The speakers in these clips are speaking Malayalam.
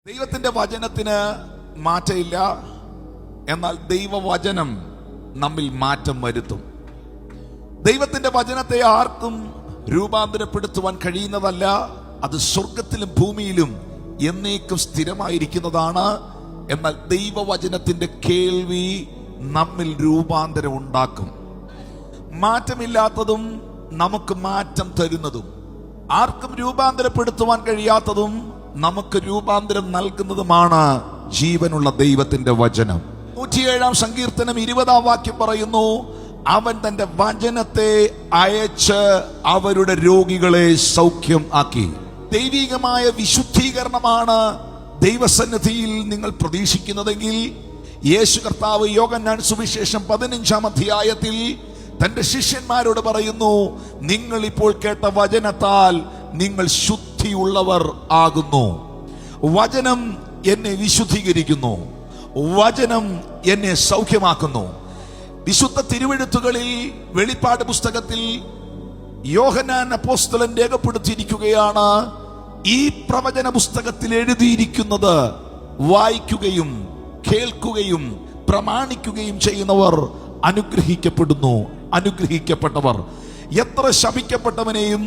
ദൈവത്തിന്റെ വചനത്തിന് മാറ്റമില്ല. എന്നാൽ ദൈവവചനം നമ്മിൽ മാറ്റം വരുത്തും. ദൈവത്തിന്റെ വചനത്തെ ആർക്കും രൂപാന്തരപ്പെടുത്തുവാൻ കഴിയുന്നതല്ല. അത് സ്വർഗത്തിലും ഭൂമിയിലും എന്നേക്കും സ്ഥിരമായിരിക്കുന്നതാണ്. എന്നാൽ ദൈവവചനത്തിന്റെ കേൾവി നമ്മിൽ രൂപാന്തരം ഉണ്ടാക്കും. മാറ്റമില്ലാത്തതും നമുക്ക് മാറ്റം തരുന്നതും, ആർക്കും രൂപാന്തരപ്പെടുത്തുവാൻ കഴിയാത്തതും നമുക്ക് രൂപാന്തരം നൽകുന്നതുമാണ് ജീവനുള്ള ദൈവത്തിന്റെ വചനം. 107 സങ്കീർത്തനം 20 വാക്യം പറയുന്നു, അവൻ തന്റെ വചനത്തെ അയച്ച് അവരുടെ രോഗികളെ സൗഖ്യം ആക്കി. ദൈവികമായ വിശുദ്ധീകരണമാണ് ദൈവസന്നിധിയിൽ നിങ്ങൾ പ്രതീക്ഷിക്കുന്നതെങ്കിൽ, യേശു കർത്താവ് യോഹന്നാൻ സുവിശേഷം 15 അധ്യായത്തിൽ തന്റെ ശിഷ്യന്മാരോട് പറയുന്നു, നിങ്ങൾ ഇപ്പോൾ കേട്ട വചനത്താൽ നിങ്ങൾ ശുദ്ധിയുള്ളവർ ആകുന്നു. വചനം എന്നെ വിശുദ്ധീകരിക്കുന്നു, വചനം എന്നെ സൗഖ്യമാക്കുന്നു. വിശുദ്ധ തിരുവെഴുത്തുകളിൽ വെളിപ്പാട് പുസ്തകത്തിൽ യോഹന്നാൻ അപ്പോസ്തലൻ രേഖപ്പെടുത്തിയിരിക്കുകയാണ്, ഈ പ്രവചന പുസ്തകത്തിൽ എഴുതിയിരിക്കുന്നത് വായിക്കുകയും കേൾക്കുകയും പ്രമാണിക്കുകയും ചെയ്യുന്നവർ അനുഗ്രഹിക്കപ്പെടുന്നു, അനുഗ്രഹിക്കപ്പെട്ടവർ. എത്ര ശപിക്കപ്പെട്ടവനെയും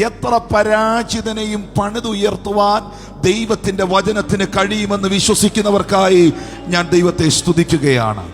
എത്ര പരാജിതനെയും പണിതുയർത്തുവാൻ ദൈവത്തിന്റെ വചനത്തിന് കഴിയുമെന്ന് വിശ്വസിക്കുന്നവർക്കായി ഞാൻ ദൈവത്തെ സ്തുതിക്കുകയാണ്.